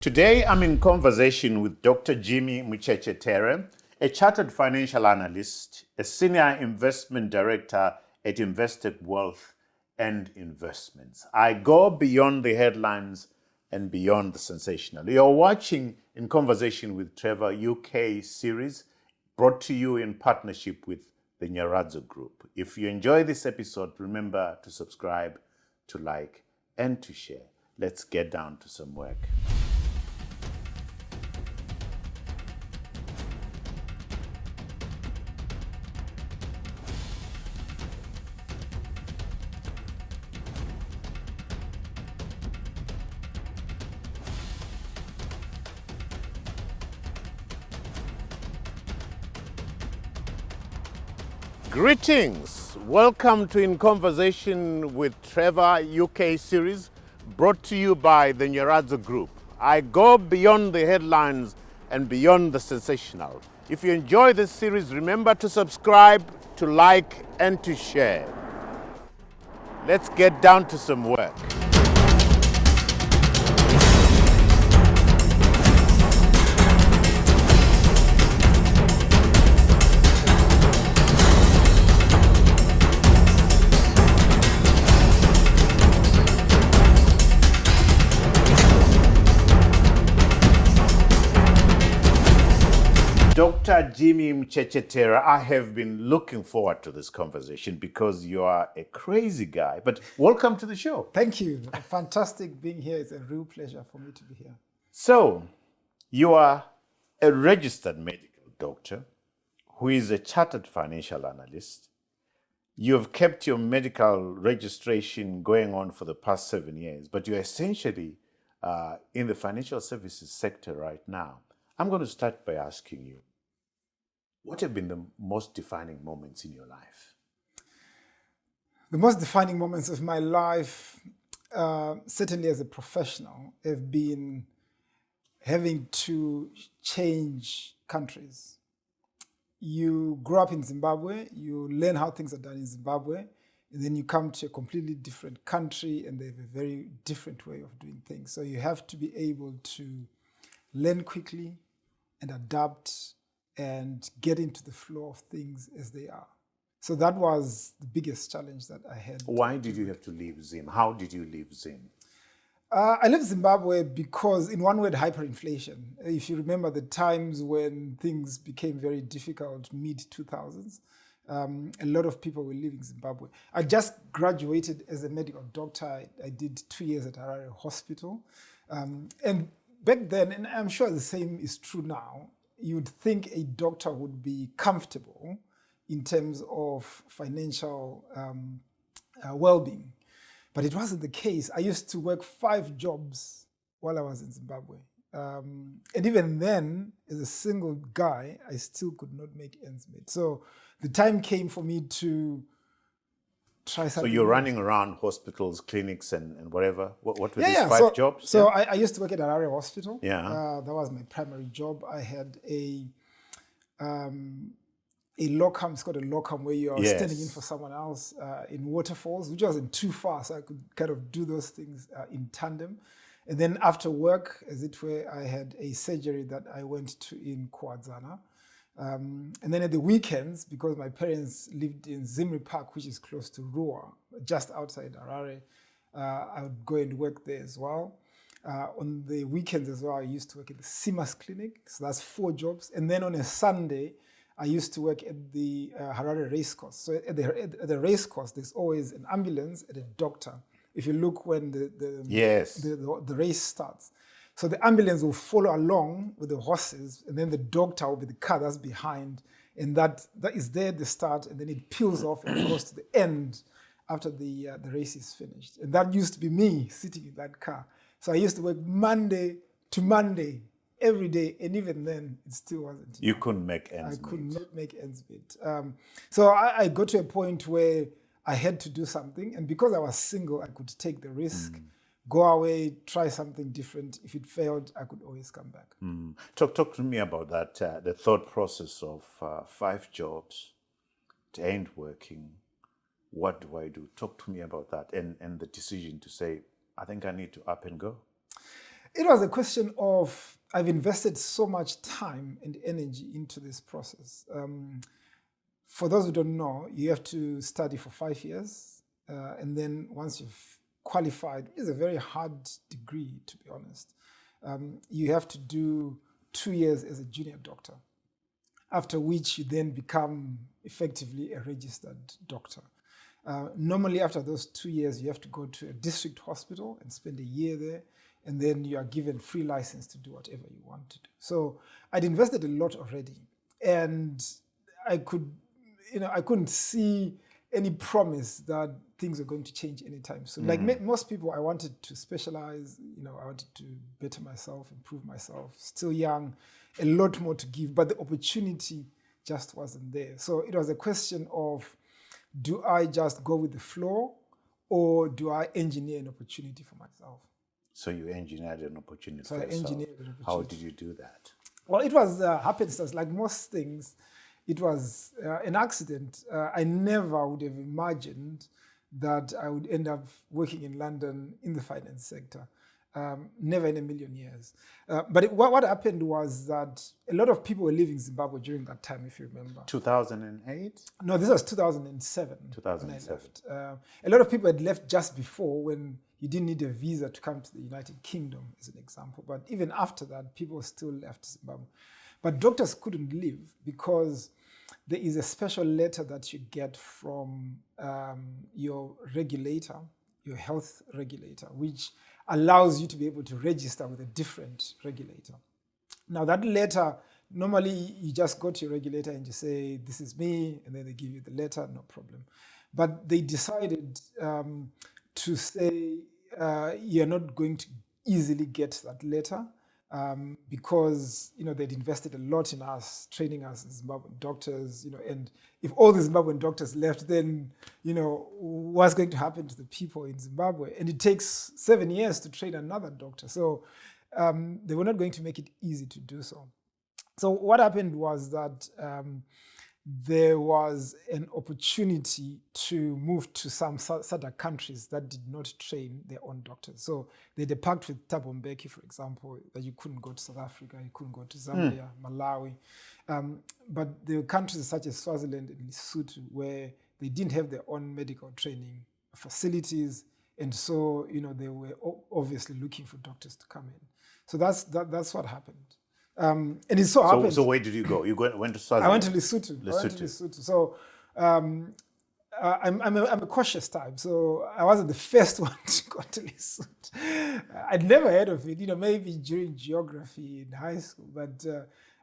Today, I'm in conversation with Dr. Jimmy Muchechetere, a chartered financial analyst, a senior investment director at Investec Wealth and Investments. I go beyond the headlines and beyond the sensational. You're watching In Conversation with Trevor UK series brought to you in partnership with the Nyaradzo Group. If you enjoy this episode, remember to subscribe, to like, and to share. Let's get down to some work. Greetings. Welcome to In Conversation with Trevor UK series brought to you by the Nyaradzo Group. I go beyond the headlines and beyond the sensational. If you enjoy this series, remember to subscribe, to like, and to share. Let's get down to some work. Dr. Jimmy Muchechetere, I have been looking forward to this conversation because you are a crazy guy. But welcome to the show. Thank you. Fantastic being here. It's a real pleasure for me to be here. So, you are a registered medical doctor who is a chartered financial analyst. You have kept your medical registration going on for the past 7 years, but you're essentially in the financial services sector right now. I'm going to start by asking you, what have been the most defining moments in your life? The most defining moments of my life, certainly as a professional, have been having to change countries. You grow up in Zimbabwe, you learn how things are done in Zimbabwe, and then you come to a completely different country and they have a very different way of doing things. So you have to be able to learn quickly and adapt and get into the flow of things as they are. So that was the biggest challenge that I had. Why did you have to leave Zim? How did you leave Zim? I left Zimbabwe because, in one word, hyperinflation. If you remember the times when things became very difficult, mid-2000s, a lot of people were leaving Zimbabwe. I just graduated as a medical doctor. I did 2 years at Harare Hospital. And back then, and I'm sure the same is true now, you'd think a doctor would be comfortable in terms of financial well-being. But it wasn't the case. I used to work 5 jobs while I was in Zimbabwe. And even then, as a single guy, I still could not make ends meet. So the time came for me to try something. So you're running around hospitals, clinics, and whatever? What were these 5 jobs? So I used to work at Harare Hospital. Yeah. That was my primary job. I had a locum, it's called a locum, where you are standing in for someone else in waterfalls, which wasn't too far, so I could kind of do those things in tandem. And then after work, as it were, I had a surgery that I went to in Kwadzana. And then at the weekends, because my parents lived in Zimri Park, which is close to Rua, just outside Harare, I would go and work there as well. On the weekends as well, I used to work at the Simas Clinic, so that's 4 jobs. And then on a Sunday, I used to work at the Harare Racecourse. So at the racecourse, there's always an ambulance and a doctor. If you look when the race starts. So the ambulance will follow along with the horses, and then the doctor will be the car that's behind. And that is there at the start, and then it peels off and goes to the end after the race is finished. And that used to be me sitting in that car. So I used to work Monday to Monday, every day, and even then, it still wasn't. You couldn't make ends meet. I could not make ends meet. So I got to a point where I had to do something, and because I was single, I could take the risk, go away, try something different. If it failed, I could always come back. Talk to me about that, the thought process of 5 jobs, it ain't working. What do I do? Talk to me about that and the decision to say, I think I need to up and go. It was a question of, I've invested so much time and energy into this process. For those who don't know, you have to study for 5 years. And then once you've qualified, it's a very hard degree, to be honest. You have to do 2 years as a junior doctor, after which you then become effectively a registered doctor. Normally, after those 2 years, you have to go to a district hospital and spend a year there, and then you are given free license to do whatever you want to do. So I'd invested a lot already, and I couldn't see any promise that things are going to change anytime soon. Like most people, I wanted to specialize, I wanted to better myself, improve myself, still young, a lot more to give, but the opportunity just wasn't there. So it was a question of, do I just go with the flow, or do I engineer an opportunity for myself? So you engineered an opportunity So for I yourself. engineered an opportunity. How did you do that? Well, it was happenstance. Like most things, it was an accident. I never would have imagined that I would end up working in London in the finance sector. Never in a million years. But what happened was that a lot of people were leaving Zimbabwe during that time, if you remember. 2008? No, this was 2007. 2007. When I left. A lot of people had left just before, when you didn't need a visa to come to the United Kingdom, as an example. But even after that, people still left Zimbabwe. But doctors couldn't leave because there is a special letter that you get from your regulator, your health regulator, which allows you to be able to register with a different regulator. Now that letter, normally you just go to your regulator and you say, this is me, and then they give you the letter, no problem. But they decided to say you're not going to easily get that letter because they'd invested a lot in us, training us as Zimbabwean doctors, and if all the Zimbabwean doctors left, then what's going to happen to the people in Zimbabwe? And it takes 7 years to train another doctor, so they were not going to make it easy to do so. So what happened was that there was an opportunity to move to some SADC countries that did not train their own doctors. So they had a pact with Thabo Mbeki, for example, that you couldn't go to South Africa, you couldn't go to Zambia, Malawi. But there were countries such as Swaziland and Lesotho where they didn't have their own medical training facilities. And so, they were obviously looking for doctors to come in. So that's what happened. And it so happened. So where did you go? You went to Swaziland? I went to Lesotho. So I'm a cautious type. So I wasn't the first one to go to Lesotho. I'd never heard of it, maybe during geography in high school. But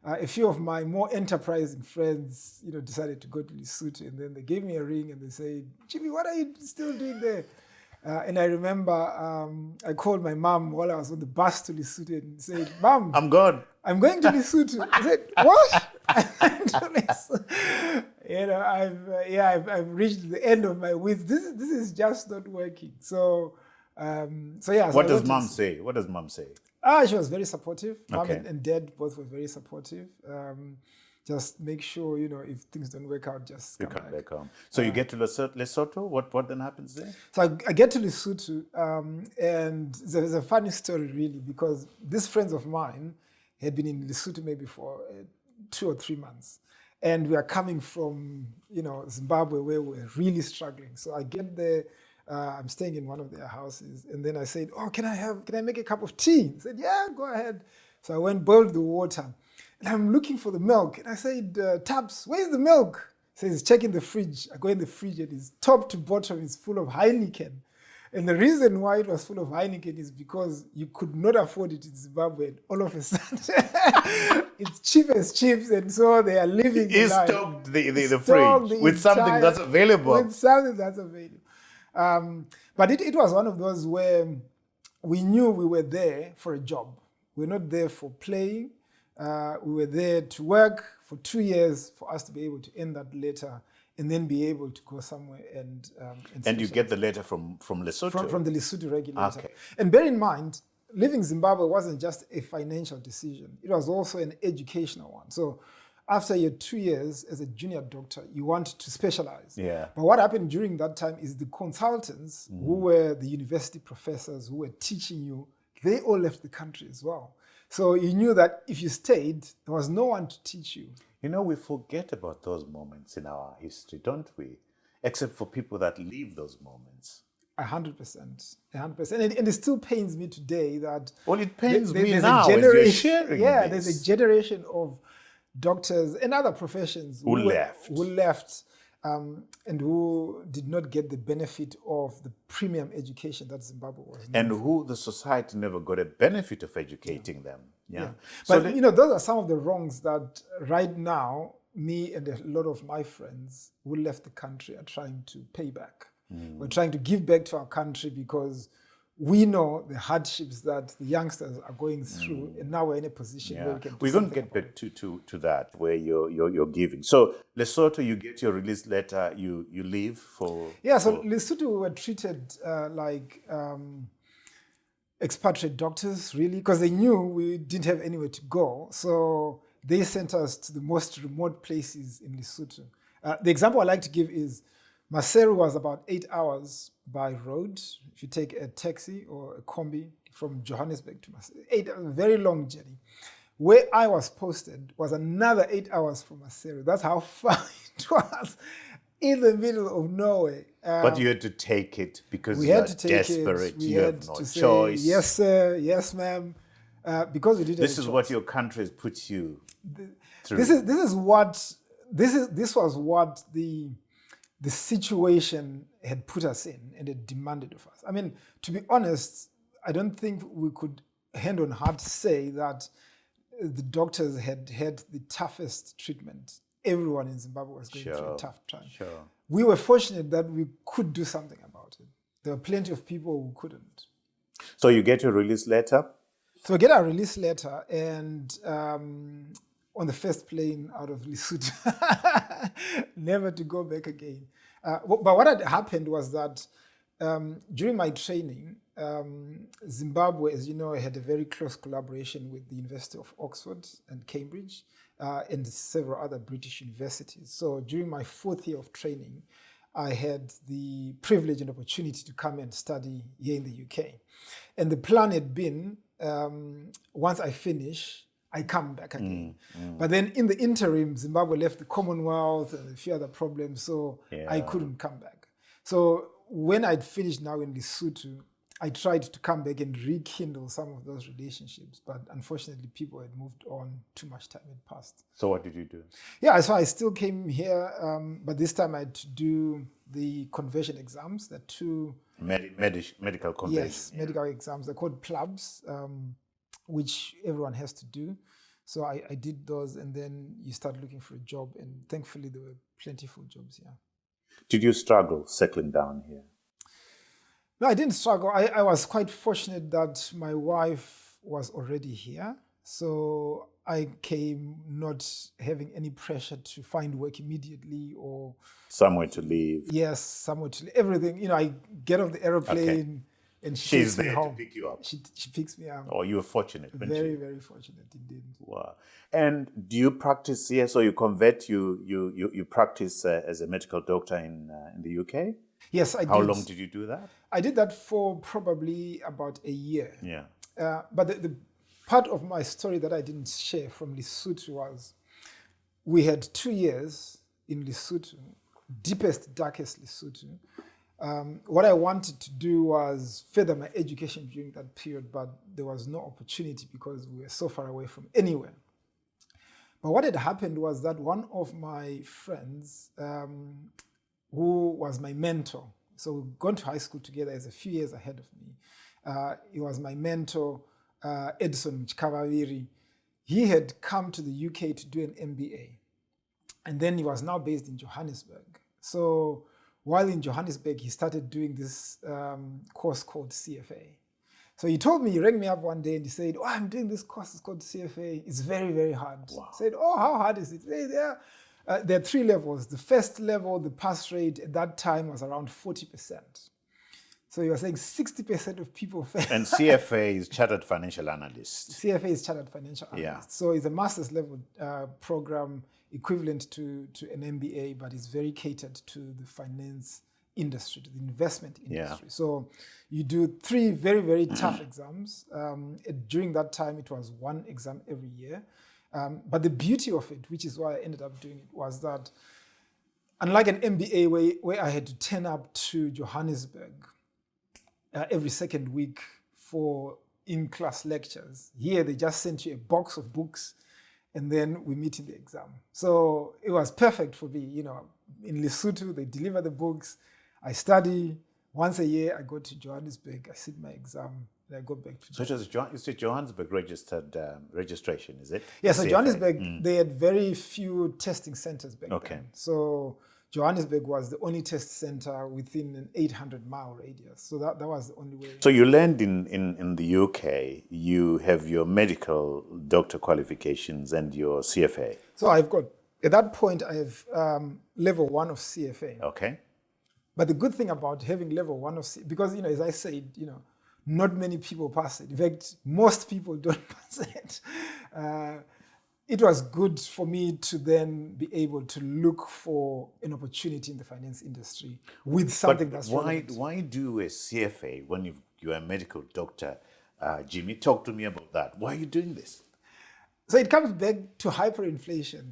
a few of my more enterprising friends, decided to go to Lesotho. And then they gave me a ring and they said, Jimmy, what are you still doing there? And I remember I called my mom while I was on the bus to Lesotho and said, Mom, I'm gone. I'm going to Lesotho. I said, what? I've reached the end of my wits. This is just not working. So yeah. What does mom say? What does mom say? She was very supportive. Mom and dad both were very supportive. Just make sure, if things don't work out, just come back home. So you get to Lesotho. What then happens there? So I get to Lesotho, and there's a funny story really, because these friends of mine had been in Lesotho maybe for 2 or 3 months, and we are coming from Zimbabwe where we're really struggling. So I get there. I'm staying in one of their houses, and then I said, "Oh, can I make a cup of tea?" They said, "Yeah, go ahead." So I went, boiled the water. And I'm looking for the milk. And I said, Tabs, where's the milk? He says, check in the fridge. I go in the fridge and it's top to bottom, it's full of Heineken. And the reason why it was full of Heineken is because you could not afford it in Zimbabwe. And all of a sudden, it's cheap as chips. And so they are living the life. Stocked the fridge with something that's available. With something that's available. But it was one of those where we knew we were there for a job. We're not there for playing. We were there to work for 2 years for us to be able to end that letter and then be able to go somewhere and you get the letter from Lesotho? From the Lesotho regulator. Okay. And bear in mind, leaving Zimbabwe wasn't just a financial decision. It was also an educational one. So after your 2 years as a junior doctor, you want to specialize. Yeah. But what happened during that time is the consultants who were the university professors who were teaching you they all left the country as well. So you knew that if you stayed, there was no one to teach you. You know, we forget about those moments in our history, don't we? Except for people that leave those moments. 100%. 100%. And it still pains me today that... Well, it pains me there's now a as you're sharing Yeah, this. there's a generation of doctors and other professions who left. And who did not get the benefit of the premium education that Zimbabwe was. And who the society never got a benefit of educating them. Yeah. But, those are some of the wrongs that right now, me and a lot of my friends who left the country are trying to pay back. We're trying to give back to our country because we know the hardships that the youngsters are going through, and now we're in a position where we can do We're going to get back to that, where you're giving. So, Lesotho, you get your release letter, you leave for... Yeah, so Lesotho, we were treated like expatriate doctors, really, because they knew we didn't have anywhere to go. So they sent us to the most remote places in Lesotho. The example I like to give is Maseru was about 8 hours by road. If you take a taxi or a combi from Johannesburg to Maseru, 8 hours, very long journey. Where I was posted was another 8 hours from Maseru. That's how far it was, in the middle of nowhere. But you had to take it because we you had are to take desperate. It. We You had have no to say, choice. yes, sir. Yes, ma'am. Because we didn't. This is what your country has put you through. This was what the situation had put us in and it demanded of us. I mean, to be honest, I don't think we could hand on heart say that the doctors had the toughest treatment. Everyone in Zimbabwe was going through a tough time. Sure. We were fortunate that we could do something about it. There were plenty of people who couldn't. So you get your release letter? So we get our release letter, and on the first plane out of Lesotho, never to go back again. But what had happened was that during my training, Zimbabwe, as you know, had a very close collaboration with the University of Oxford and Cambridge and several other British universities. So during my 4th year of training, I had the privilege and opportunity to come and study here in the UK. And the plan had been, once I finish, I come back again. But then in the interim, Zimbabwe left the Commonwealth and a few other problems, so I couldn't come back. So when I'd finished now in Lesotho, I tried to come back and rekindle some of those relationships, but unfortunately people had moved on, too much time had passed. So what did you do? Yeah, so I still came here, but this time I had to do the conversion exams, the two... medical conversion. Yes, medical exams. They're called PLABs, which everyone has to do. So I did those, and then you start looking for a job, and thankfully there were plentiful jobs here. Did you struggle settling down here? No, I didn't struggle. I was quite fortunate that my wife was already here. So I came not having any pressure to find work immediately or... Somewhere to live. Yes, somewhere to live. Everything. I get off the aeroplane and she's there takes me home. to pick you up. She picks me up. Oh, you were fortunate, weren't Very, you? very fortunate indeed. Wow. And do you practice here? So you convert, you practice as a medical doctor in the UK? Yes, I did. How long did you do that? I did that for probably about a year. Yeah. But the part of my story that I didn't share from Lesotho was we had 2 years in Lesotho, deepest, darkest Lesotho. What I wanted to do was further my education during that period, but there was no opportunity because we were so far away from anywhere. But what had happened was that one of my friends, who was my mentor, so we'd gone to high school together, he's a few years ahead of me. He was my mentor, Edson Muchechetere. He had come to the UK to do an MBA. And then he was now based in Johannesburg. So while in Johannesburg, he started doing this course called CFA. So he told me, he rang me up one day and he said, "Oh, I'm doing this course, it's called CFA. It's very, very hard." Wow. I said, "Oh, how hard is it?" There are 3 levels. The first level, the pass rate at that time was around 40%. So you were saying 60% of people fail. And CFA is Chartered Financial Analyst. CFA is Chartered Financial Analyst. Yeah. So it's a master's level program equivalent to an MBA, but it's very catered to the finance industry, to the investment industry. So you do 3 very, very tough exams. During that time, it was 1 exam every year. But the beauty of it, which is why I ended up doing it, was that unlike an MBA where I had to turn up to Johannesburg every second week for in-class lectures, here they just sent you a box of books and then we meet in the exam. So it was perfect for me. In Lesotho, they deliver the books. I study. Once a year, I go to Johannesburg. I sit my exam, and I go back to. So it's a Johannesburg registered registration, is it? Yeah. So CFA. Johannesburg, they had very few testing centers back then. So Johannesburg was the only test center within an 800-mile radius. So that was the only way. So you learned in the UK, you have your medical doctor qualifications and your CFA. So at that point, I have level 1 of CFA. Okay. But the good thing about having level 1 of CFA, because, as I said, not many people pass it. In fact, most people don't pass it. It was good for me to then be able to look for an opportunity in the finance industry with something that's relevant. Why do a CFA when you're a medical doctor? Jimmy, talk to me about that. Why are you doing this? So it comes back to hyperinflation.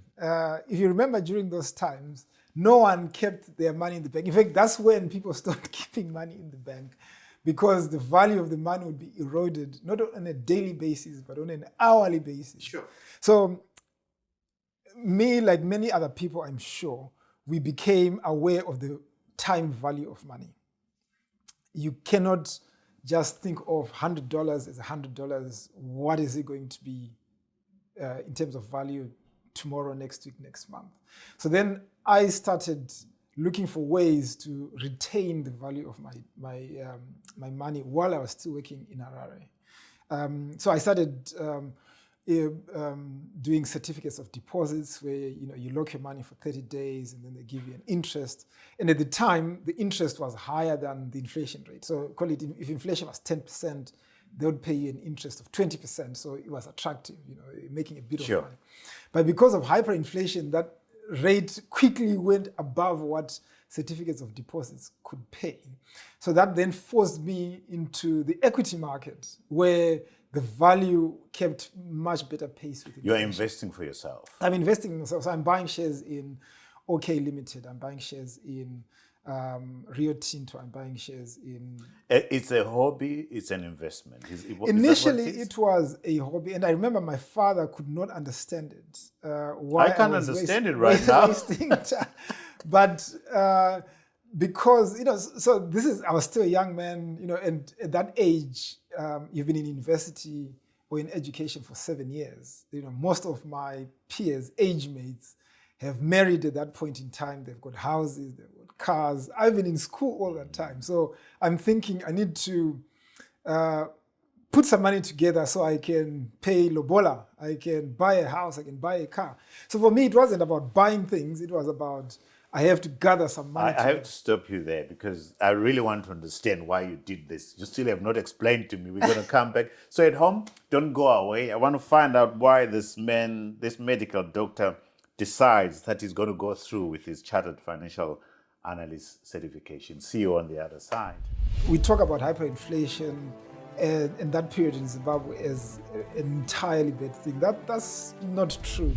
If you remember during those times, no one kept their money in the bank. In fact, that's when people stopped keeping money in the bank because the value of the money would be eroded, not on a daily basis, but on an hourly basis. Sure. So me, like many other people, I'm sure, we became aware of the time value of money. You cannot just think of $100 as $100. What is it going to be in terms of value tomorrow, next week, next month? So then I started looking for ways to retain the value of my money while I was still working in Harare. So I started doing certificates of deposits where you lock your money for 30 days and then they give you an interest. And at the time, the interest was higher than the inflation rate. So call it, if inflation was 10%, they would pay you an interest of 20%. So it was attractive, making a bit of money. But because of hyperinflation, that rate quickly went above what certificates of deposits could pay. So that then forced me into the equity market where the value kept much better pace with inflation. You're investing for yourself. I'm investing in myself. So I'm buying shares in OK Limited. I'm buying shares in Rio Tinto. I'm buying shares in... It's a hobby, it's an investment. Initially, it was a hobby. And I remember my father could not understand it. Why I can't understand it right now. But because, so I was still a young man, and at that age, you've been in university or in education for 7 years. Most of my peers, age mates, have married at that point in time. They've got houses, they've got cars. I've been in school all that time. So I'm thinking I need to put some money together so I can pay lobola. I can buy a house, I can buy a car. So for me, it wasn't about buying things. It was about, I have to gather some money. I have to stop you there because I really want to understand why you did this. You still have not explained to me. We're going to come back. So at home, don't go away. I want to find out why this man, this medical doctor, decides that he's going to go through with his chartered financial analyst certification. See you on the other side. We talk about hyperinflation and that period in Zimbabwe as an entirely bad thing. That's not true.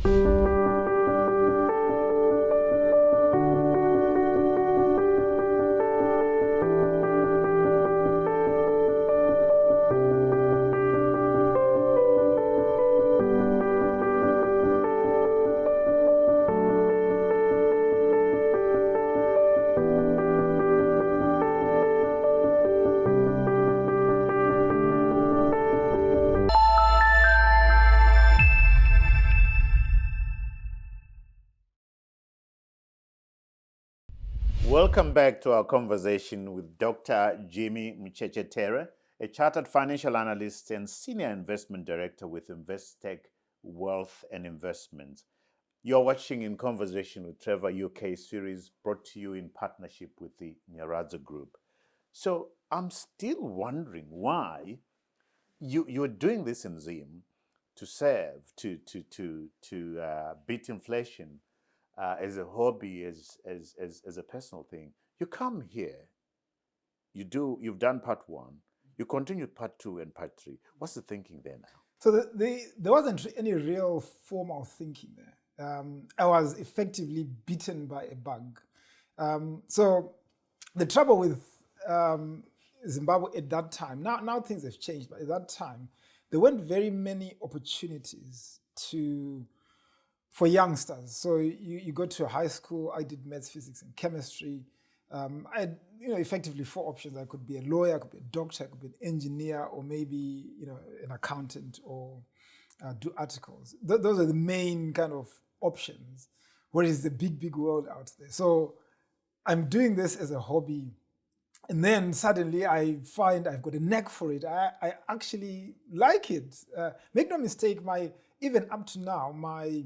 Welcome back to our conversation with Dr. Jimmy Muchechetere, a chartered financial analyst and senior investment director with Investec Wealth and Investment. You're watching In Conversation with Trevor UK series brought to you in partnership with the Nyaradzo Group. So I'm still wondering why you're doing this in Zim to serve, to beat inflation, as a hobby, as a personal thing. You come here, you've done part 1, you continue part 2 and part 3. What's the thinking there now? So there wasn't any real formal thinking there. I was effectively bitten by a bug. So the trouble with Zimbabwe at that time, now things have changed, but at that time, there weren't very many opportunities for youngsters. So you go to a high school. I did maths, physics, and chemistry. I had, effectively 4 options. I could be a lawyer, I could be a doctor, I could be an engineer, or maybe, an accountant, or do articles. Those are the main kind of options. Whereas the big world out there. So I'm doing this as a hobby. And then suddenly I find I've got a knack for it. I actually like it. Make no mistake, even up to now, my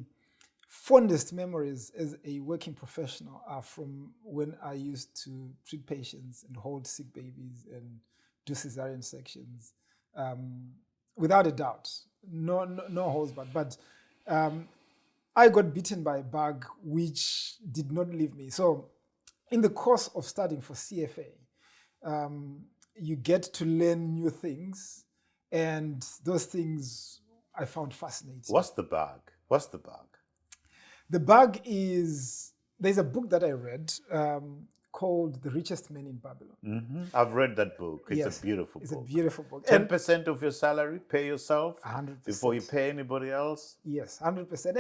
fondest memories as a working professional are from when I used to treat patients and hold sick babies and do cesarean sections. Without a doubt, no holds barred. But I got bitten by a bug which did not leave me. So in the course of studying for CFA, you get to learn new things, and those things I found fascinating. What's the bug? The bug is, there's a book that I read called The Richest Man in Babylon. Mm-hmm. I've read that book. It's a beautiful book. It's a beautiful book. 10% of your salary, pay yourself 100%. Before you pay anybody else. Yes, 100%.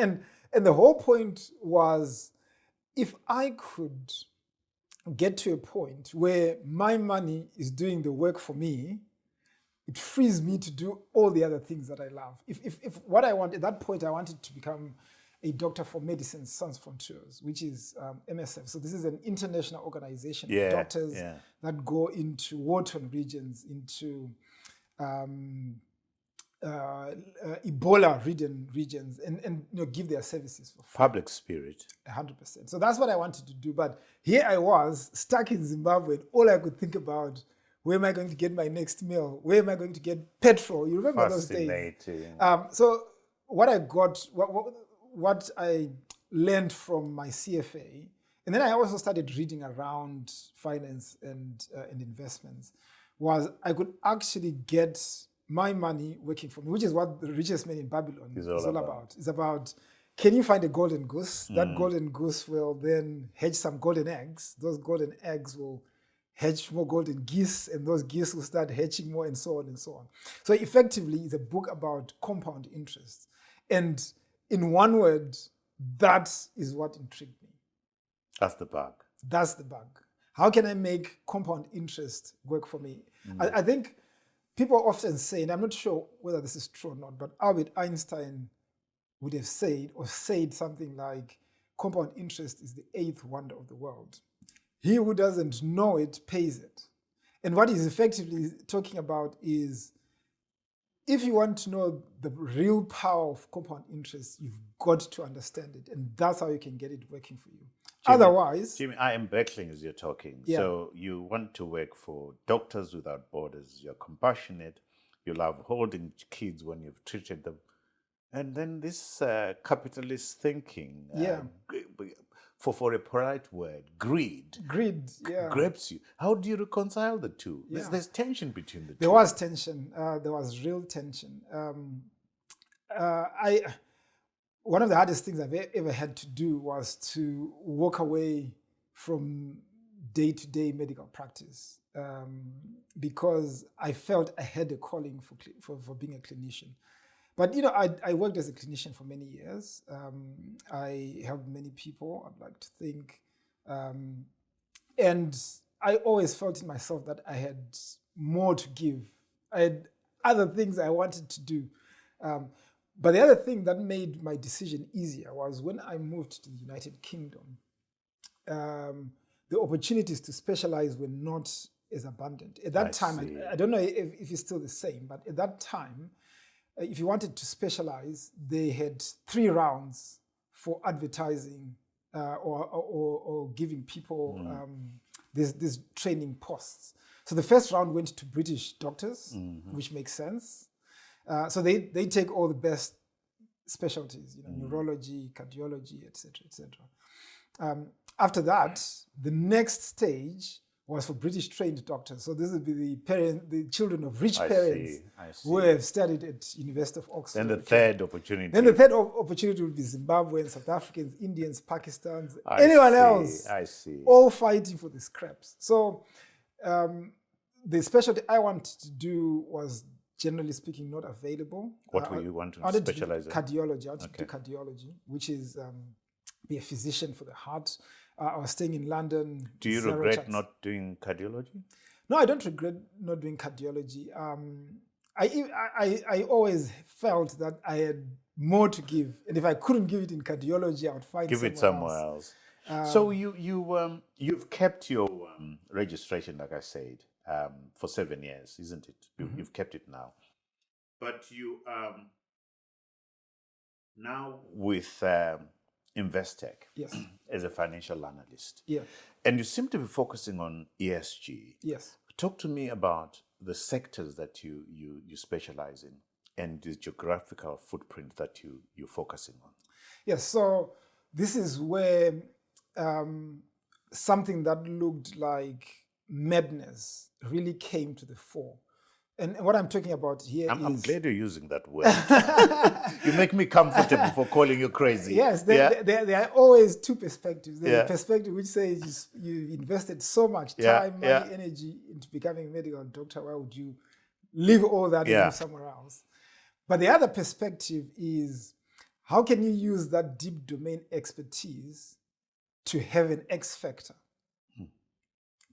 And the whole point was, if I could get to a point where my money is doing the work for me, it frees me to do all the other things that I love. If what I want, at that point, I wanted to become a doctor for Medicine Sans Frontiers, which is MSF. So this is an international organization of doctors that go into war-torn regions, into Ebola-ridden regions, and give their services for free. Public spirit. 100%. So that's what I wanted to do. But here I was, stuck in Zimbabwe, and all I could think about, where am I going to get my next meal? Where am I going to get petrol? You remember those days? So what I got, what I learned from my CFA, and then I also started reading around finance and investments, was I could actually get my money working for me, which is what The Richest Man in Babylon is all about. It's about, can you find a golden goose? That golden goose will then hatch some golden eggs. Those golden eggs will hatch more golden geese, and those geese will start hatching more, and so on and so on. So effectively, it's a book about compound interest. And in one word, that is what intrigued me. That's the bug. That's the bug. How can I make compound interest work for me? I think people often say, and I'm not sure whether this is true or not, but Albert Einstein would have said something like, compound interest is the 8th wonder of the world. He who doesn't know it pays it. And what he's effectively talking about is, if you want to know the real power of compound interest, you've got to understand it. And that's how you can get it working for you. Otherwise... Jimmy, I am battling as you're talking. Yeah. So you want to work for Doctors Without Borders. You're compassionate. You love holding kids when you've treated them. And then this capitalist thinking, for a polite word, greed grips you. How do you reconcile the two? There's tension between the two. There was tension. There was real tension. One of the hardest things I've ever had to do was to walk away from day-to-day medical practice, because I felt I had a calling for being a clinician. But I worked as a clinician for many years. I helped many people, I'd like to think. And I always felt in myself that I had more to give. I had other things I wanted to do. But the other thing that made my decision easier was when I moved to the United Kingdom, the opportunities to specialize were not as abundant. At that time, I don't know if it's still the same, but at that time, if you wanted to specialize, they had 3 rounds for advertising or giving people these training posts. So the first round went to British doctors, which makes sense. So they take all the best specialties, neurology, cardiology, etc., etc. After that, the next stage was for British trained doctors. So this would be the children of rich parents who have studied at University of Oxford. Then the third opportunity. Then the third opportunity would be Zimbabweans, South Africans, Indians, Pakistans, anyone else. I see. All fighting for the scraps. So the specialty I wanted to do was, generally speaking, not available. What were you wanting to specialize in? Cardiology. I wanted to do cardiology, which is be a physician for the heart. I was staying in London. Do you regret not doing cardiology? No, I don't regret not doing cardiology. I always felt that I had more to give, and if I couldn't give it in cardiology, I would find somewhere else. So you've kept your registration, like I said, for 7 years, isn't it? You've kept it now, but you now with Investec, yes, as a financial analyst, yeah, and you seem to be focusing on ESG. Yes. Talk to me about the sectors that you specialize in and the geographical footprint that you're focusing on. Yes, so this is where something that looked like madness really came to the fore. And what I'm talking about here I'm glad you're using that word. You make me comfortable for calling you crazy. Yes, there are always two perspectives. There's a perspective which says you invested so much time, money, energy into becoming a medical doctor. Why would you leave all that and go somewhere else? But the other perspective is, how can you use that deep domain expertise to have an X factor?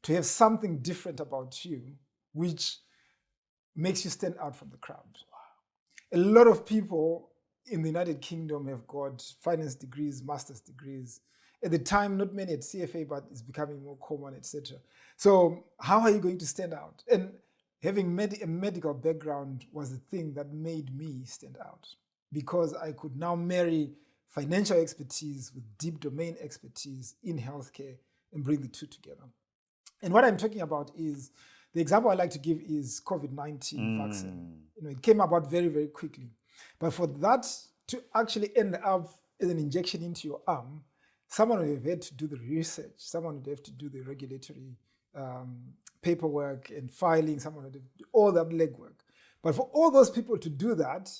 To have something different about you, which makes you stand out from the crowd. Wow. A lot of people in the United Kingdom have got finance degrees, master's degrees. At the time, not many at CFA, but it's becoming more common, etc. So how are you going to stand out? And having a medical background was the thing that made me stand out, because I could now marry financial expertise with deep domain expertise in healthcare and bring the two together. And what I'm talking about is, the example I like to give is COVID-19 vaccine. It came about very, very quickly. But for that to actually end up as an injection into your arm, someone would have had to do the research, someone would have to do the regulatory paperwork and filing, someone would have to do all that legwork. But for all those people to do that,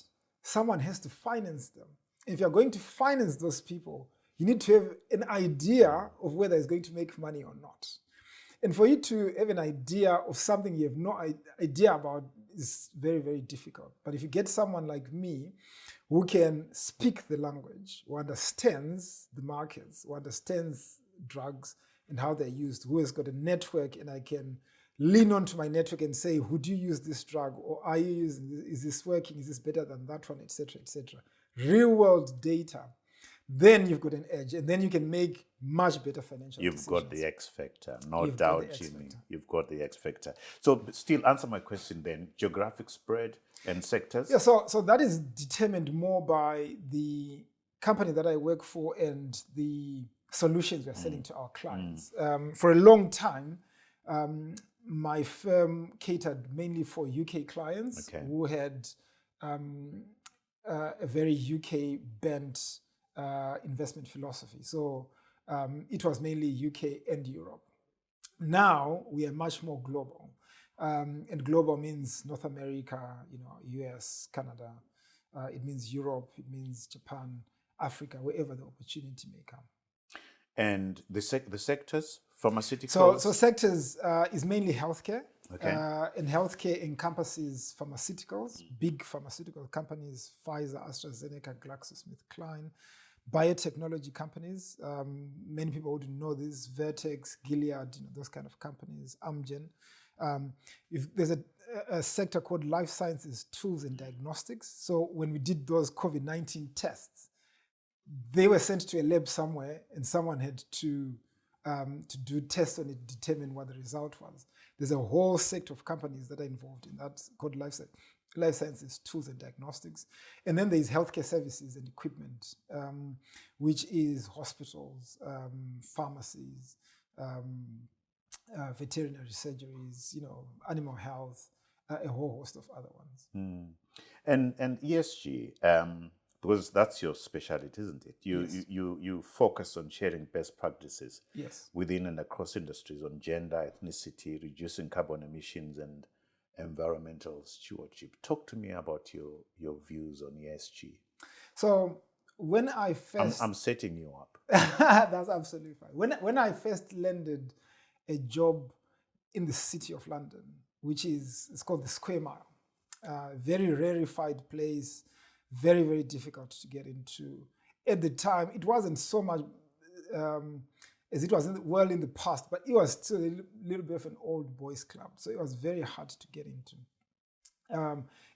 someone has to finance them. If you're going to finance those people, you need to have an idea of whether it's going to make money or not. And for you to have an idea of something you have no idea about is very, very difficult. But if you get someone like me who can speak the language, who understands the markets, who understands drugs and how they're used, who has got a network, and I can lean onto my network and say, would you use this drug? Or are you using this? Is this working? Is this better than that one, etc., etc. Real world data. Then you've got an edge, and then you can make much better financial decisions. You've got the X factor, no doubt, Jimmy. You've got the X factor. So still answer my question then, geographic spread and sectors? Yeah, so that is determined more by the company that I work for and the solutions we're selling to our clients. For a long time, my firm catered mainly for UK clients who had a very UK-bent investment philosophy. So it was mainly UK and Europe. Now we are much more global. And global means North America, US, Canada. It means Europe, it means Japan, Africa, wherever the opportunity may come. And the sectors, pharmaceuticals? So sectors is mainly healthcare. And healthcare encompasses pharmaceuticals, big pharmaceutical companies, Pfizer, AstraZeneca, GlaxoSmithKline, biotechnology companies. Many people wouldn't know this, Vertex, Gilead, those kind of companies, Amgen. If there's a sector called life sciences, tools and diagnostics. So when we did those COVID-19 tests, they were sent to a lab somewhere, and someone had to do tests on it, determine what the result was. There's a whole sector of companies that are involved in that called life sciences, tools and diagnostics. And then there's healthcare services and equipment, which is hospitals, pharmacies, veterinary surgeries, animal health, a whole host of other ones. And ESG, because that's your specialty, isn't it? Yes. You focus on sharing best practices Yes. within and across industries on gender, ethnicity, reducing carbon emissions, and environmental stewardship. Talk to me about your views on ESG. So when I first... I'm setting you up. That's absolutely fine. When I first landed a job in the City of London, which it's called the Square Mile, very rarefied place, very, very difficult to get into. At the time, it wasn't so much as it was well in the past, but it was still a little bit of an old boys club, so it was very hard to get into.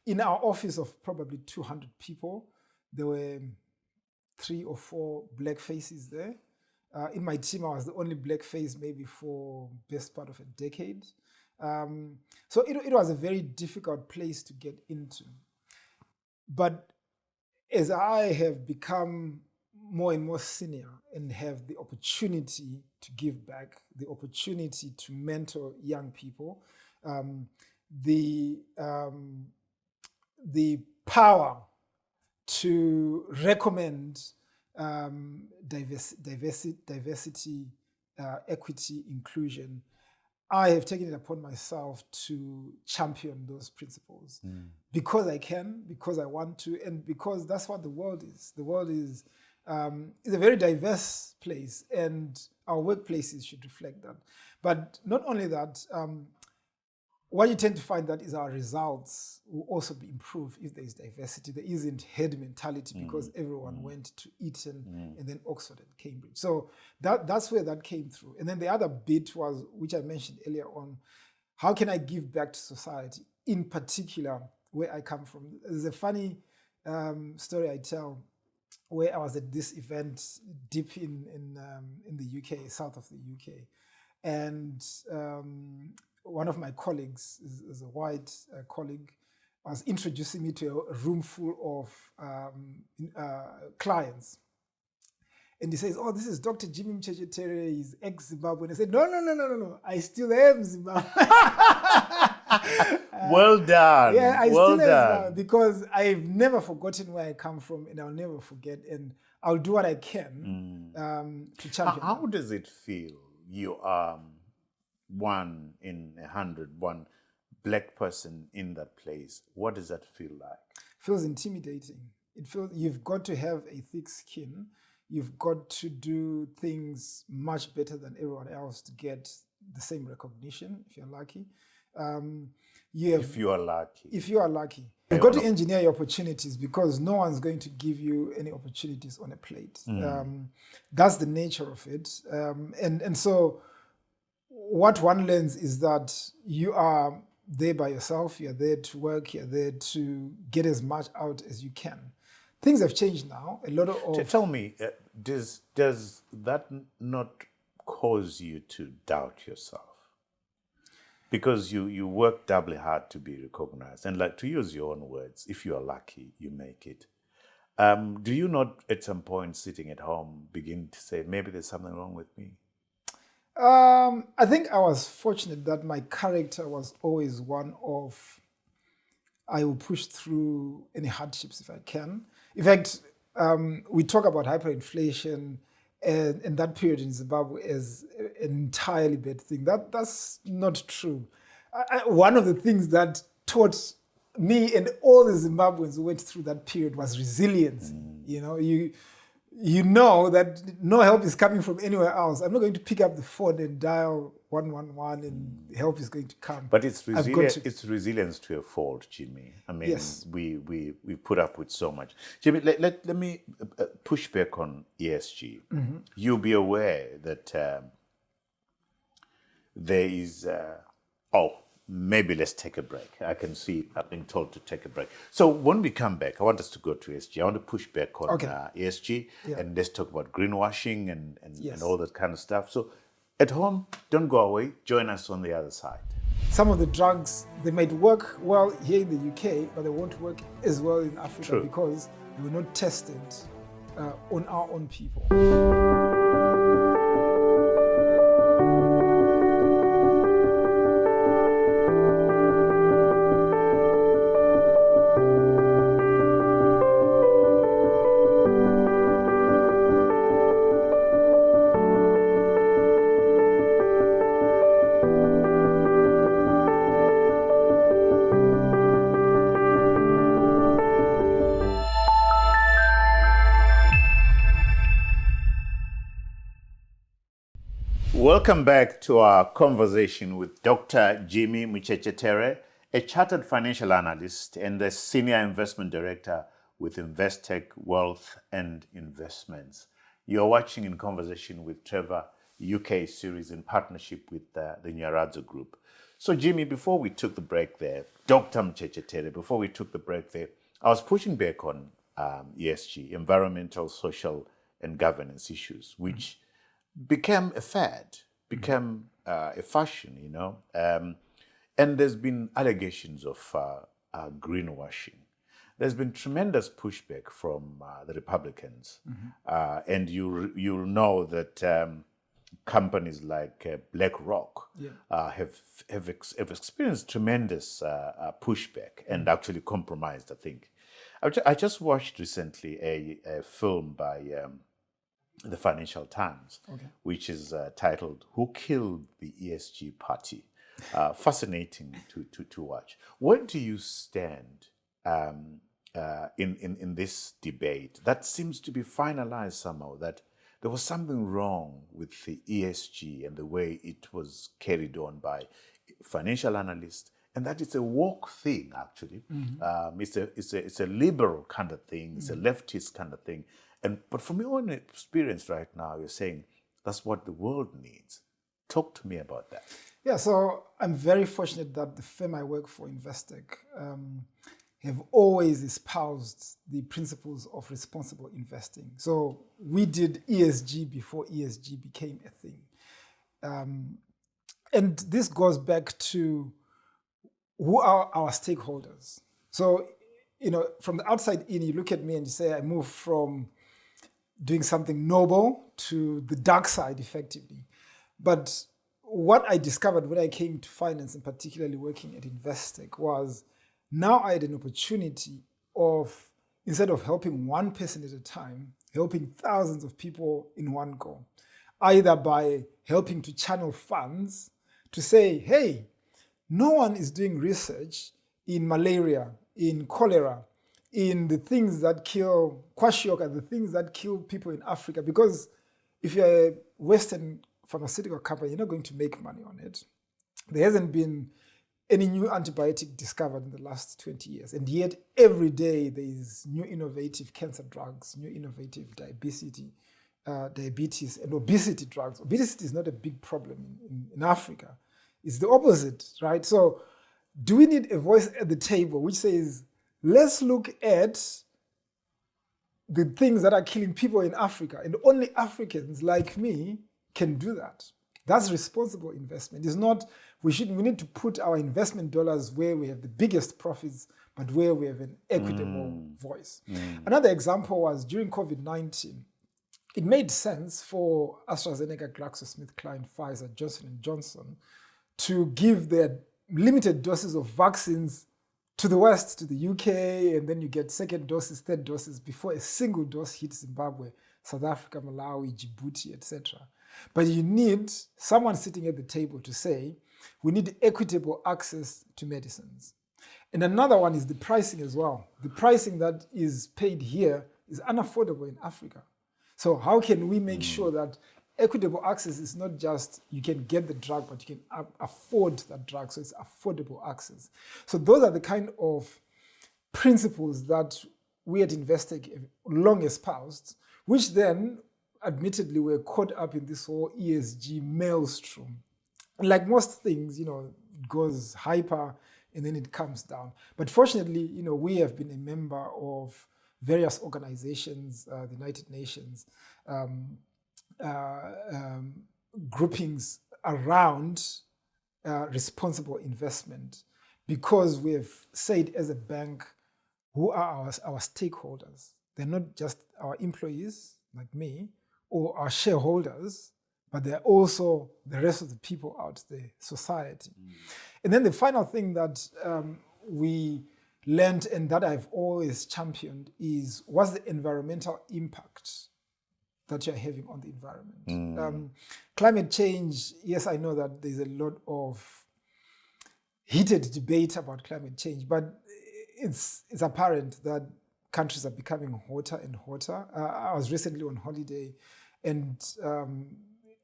In our office of probably 200 people, there were 3 or 4 black faces there. In my team, I was the only black face maybe for best part of a decade. So it was a very difficult place to get into. But as I have become more and more senior and have the opportunity to give back, the opportunity to mentor young people, the power to recommend diversity, equity, inclusion, I have taken it upon myself to champion those principles because I can, because I want to, and because that's what the world is. The world is a very diverse place, and our workplaces should reflect that. But not only that, what you tend to find that is our results will also be improved if there is diversity. There isn't herd mentality because everyone went to Eton and then Oxford and Cambridge. So that's where that came through. And then the other bit was, which I mentioned earlier on, how can I give back to society, in particular where I come from? There's a funny story I tell where I was at this event deep in the UK, south of the UK. And one of my colleagues is a white colleague, was introducing me to a room full of clients. And he says, "Oh, this is Dr. Jimmy Muchechetere, he's ex-Zimbabwe." And I said, no, I still am Zimbabwe. Well done. Yeah, I well still am done. Zimbabwe because I've never forgotten where I come from, and I'll never forget. And I'll do what I can to champion. How does it feel? You are 1 in 100, one black person in that place. What does that feel like? Feels intimidating. It feels you've got to have a thick skin. You've got to do things much better than everyone else to get the same recognition, if you're lucky. If you are lucky. If you are lucky. You've got to engineer your opportunities because no one's going to give you any opportunities on a plate. That's the nature of it. And so what one learns is that you are there by yourself, you're there to work, you're there to get as much out as you can. Things have changed now. A lot of... Tell me, does that not cause you to doubt yourself? Because you work doubly hard to be recognized. And like, to use your own words, if you are lucky, you make it. Do you not at some point sitting at home begin to say, maybe there's something wrong with me? I think I was fortunate that my character was always one of, I will push through any hardships if I can. In fact, we talk about hyperinflation and that period in Zimbabwe as an entirely bad thing. That's not true. One of the things that taught me and all the Zimbabweans who went through that period was resilience. You know, you know that no help is coming from anywhere else. I'm not going to pick up the phone and dial 111 and help is going to come. But it's resilience to a fault, Jimmy. I mean, yes. we put up with so much. Jimmy, let me push back on ESG. You'll be aware that there is... maybe let's take a break. I can see I've been told to take a break. So when we come back, I want us to go to ESG. I want to push back on ESG and let's talk about greenwashing and all that kind of stuff. So at home, don't go away. Join us on the other side. Some of the drugs, they might work well here in the UK, but they won't work as well in Africa because they were not tested on our own people. Welcome back to our conversation with Dr. Jimmy Muchechetere, a chartered financial analyst and the senior investment director with Investec Wealth and Investments. You're watching In Conversation with Trevor, UK series in partnership with the Nyaradzo Group. So Jimmy, before we took the break there, Dr. Muchechetere, before we took the break there, I was pushing back on ESG, environmental, social, and governance issues, which became a fad, became a fashion, you know. And there's been allegations of greenwashing. There's been tremendous pushback from the Republicans. And you'll know that companies like BlackRock have experienced tremendous pushback and actually compromised, I think. I just watched recently a film by the Financial Times, which is titled "Who Killed the ESG Party?" Fascinating to watch. Where do you stand in this debate? That seems to be finalized somehow, that there was something wrong with the ESG and the way it was carried on by financial analysts, and that it's a woke thing, actually. It's a liberal kind of thing, it's a leftist kind of thing. But from your own experience right now, you're saying that's what the world needs. Talk to me about that. Yeah, so I'm very fortunate that the firm I work for, Investec, have always espoused the principles of responsible investing. So we did ESG before ESG became a thing. And this goes back to who are our stakeholders. So, you know, from the outside in, you look at me and you say, I move from doing something noble to the dark side, effectively. But what I discovered when I came to finance, and particularly working at Investec, was now I had an opportunity of, instead of helping one person at a time, helping thousands of people in one go, either by helping to channel funds to say, hey, no one is doing research in malaria, in cholera, in the things that kill kwashiorkor, the things that kill people in Africa. Because if you're a Western pharmaceutical company, you're not going to make money on it. There hasn't been any new antibiotic discovered in the last 20 years. And yet every day there is new innovative cancer drugs, new innovative diabetes and obesity drugs. Obesity is not a big problem in Africa. It's the opposite, right? So do we need a voice at the table which says, let's look at the things that are killing people in Africa, and only Africans like me can do that. That's responsible investment. It's not, we need to put our investment dollars where we have the biggest profits, but where we have an equitable voice. Another example was during COVID-19, it made sense for AstraZeneca, GlaxoSmithKline, Pfizer, Johnson & Johnson to give their limited doses of vaccines to the West, to the UK, and then you get second doses, third doses before a single dose hits Zimbabwe, South Africa, Malawi, Djibouti, etc. But you need someone sitting at the table to say, we need equitable access to medicines. And another one is the pricing as well. The pricing that is paid here is unaffordable in Africa. So how can we make sure that equitable access is not just you can get the drug, but you can afford that drug, so it's affordable access. So those are the kind of principles that we at Investec have long espoused, which then, admittedly, were caught up in this whole ESG maelstrom. Like most things, you know, it goes hyper and then it comes down. But fortunately, you know, we have been a member of various organizations, the United Nations, groupings around responsible investment, because we have said as a bank, who are our stakeholders? They're not just our employees like me or our shareholders, but they're also the rest of the people out there, society. And then the final thing that we learned and that I've always championed is, what's the environmental impact that you're having on the environment? Climate change, yes, I know that there's a lot of heated debate about climate change, but it's apparent that countries are becoming hotter and hotter. I was recently on holiday, and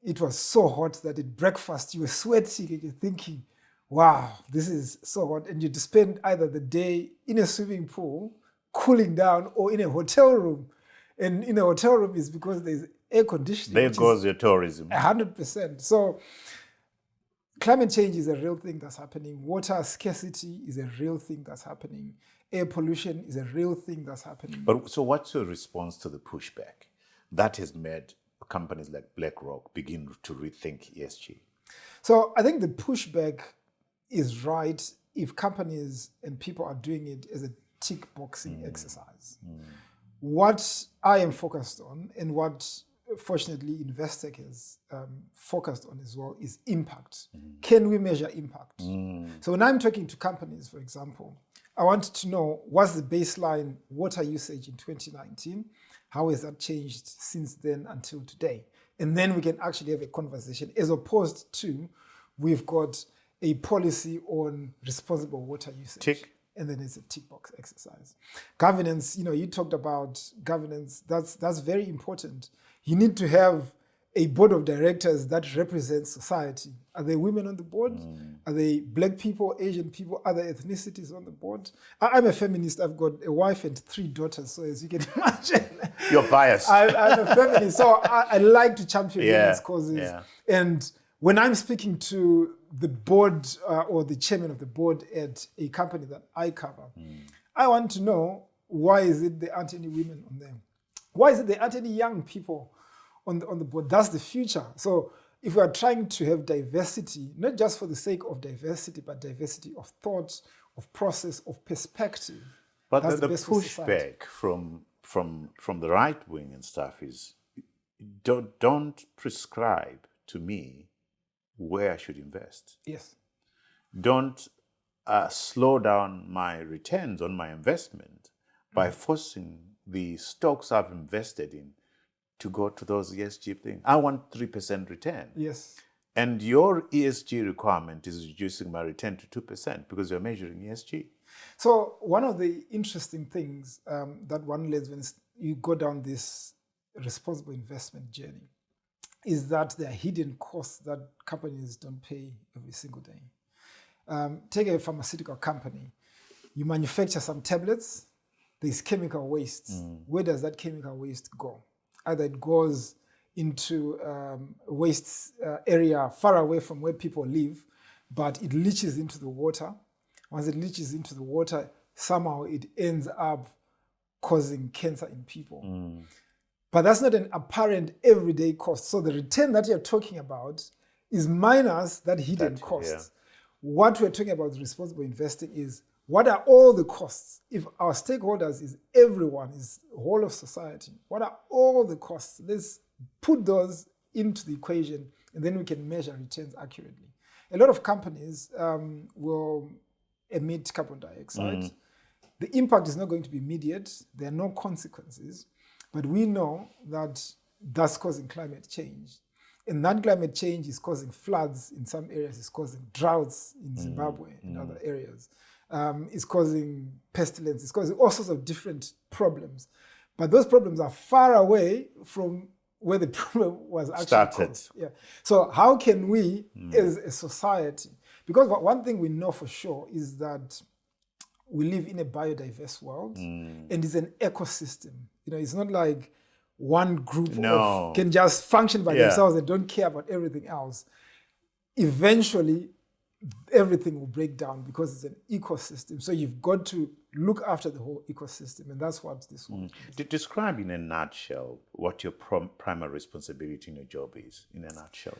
it was so hot that at breakfast you were sweating and you're thinking, wow, this is so hot. And you'd spend either the day in a swimming pool, cooling down, or in a hotel room. And in a hotel room is because there's air conditioning. There goes your tourism. 100%. So climate change is a real thing that's happening. Water scarcity is a real thing that's happening. Air pollution is a real thing that's happening. But so what's your response to the pushback that has made companies like BlackRock begin to rethink ESG? So I think the pushback is right if companies and people are doing it as a tick boxing exercise. What I am focused on, and what fortunately Investec is focused on as well, is impact. Can we measure impact? So when I'm talking to companies, for example, I want to know what's the baseline water usage in 2019? How has that changed since then until today? And then we can actually have a conversation, as opposed to we've got a policy on responsible water usage. Tick. And then it's a tick box exercise. Governance, you talked about governance. That's very important. You need to have a board of directors that represents society. Are there women on the board? Are they Black people, Asian people, other ethnicities on the board? I'm a feminist. I've got a wife and 3 daughters. So as you can imagine, You're biased. I'm a feminist. So I like to champion women's causes. Yeah. And when I'm speaking to the board or the chairman of the board at a company that I cover, I want to know, why is it there aren't any women on there? Why is it there aren't any young people on the board? That's the future. So if we are trying to have diversity, not just for the sake of diversity, but diversity of thought, of process, of perspective. But that's the best for society. pushback from the right wing and stuff is, don't prescribe to me where I should invest. Yes. Don't slow down my returns on my investment by forcing the stocks I've invested in to go to those ESG things. I want 3% return. Yes. And your ESG requirement is reducing my return to 2% because you're measuring ESG. So one of the interesting things that one learns when you go down this responsible investment journey is that there are hidden costs that companies don't pay every single day. Take a pharmaceutical company. You manufacture some tablets, there's chemical waste. Where does that chemical waste go? Either it goes into waste area far away from where people live, but it leaches into the water. Once it leaches into the water, somehow it ends up causing cancer in people. But that's not an apparent everyday cost. So the return that you're talking about is minus that hidden cost. Yeah. What we're talking about responsible investing is, what are all the costs? If our stakeholders is everyone, is the whole of society, what are all the costs? Let's put those into the equation, and then we can measure returns accurately. A lot of companies will emit carbon dioxide. The impact is not going to be immediate. There are no consequences. But we know that that's causing climate change. And that climate change is causing floods in some areas, it's causing droughts in Zimbabwe and other areas. It's causing pestilence, it's causing all sorts of different problems. But those problems are far away from where the problem was actually started. caused. Yeah. So how can we, as a society, because one thing we know for sure is that we live in a biodiverse world, and it's an ecosystem. It's not like one group can just function by themselves and don't care about everything else. Eventually, everything will break down because it's an ecosystem. So you've got to look after the whole ecosystem, and that's what this one is. Describe in a nutshell what your primary responsibility in your job is, in a nutshell.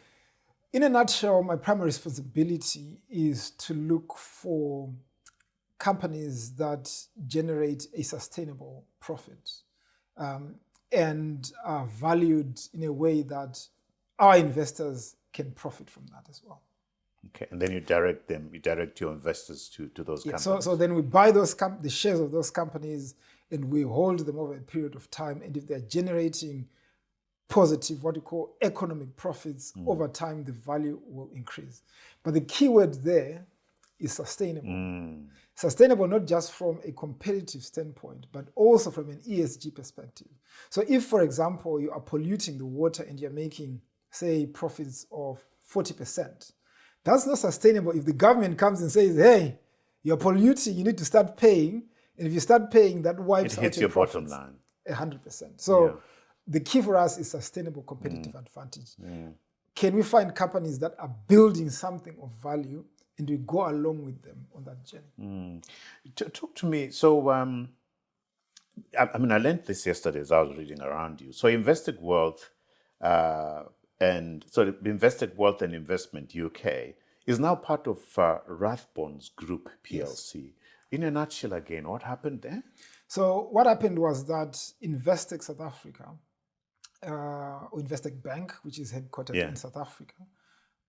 In a nutshell, my primary responsibility is to look for companies that generate a sustainable profit and are valued in a way that our investors can profit from that as well. Okay, and then you direct your investors to those companies. So then we buy the shares of those companies, and we hold them over a period of time. And if they're generating positive, what we call economic profits, over time, the value will increase. But the key word there is sustainable. Sustainable not just from a competitive standpoint, but also from an ESG perspective. So if, for example, you are polluting the water and you're making say, profits of 40%. That's not sustainable if the government comes and says, hey, you're polluting, you need to start paying. And if you start paying, that wipes out your bottom profits. line. 100%. So the key for us is sustainable competitive advantage. Can we find companies that are building something of value and we go along with them on that journey? Talk to me. So, I learned this yesterday as I was reading around you. So, Investec Wealth the Investec Wealth and Investment UK is now part of Rathbones Group PLC. Yes. In a nutshell, again, what happened there? So what happened was that Investec South Africa, or Investec Bank, which is headquartered in South Africa,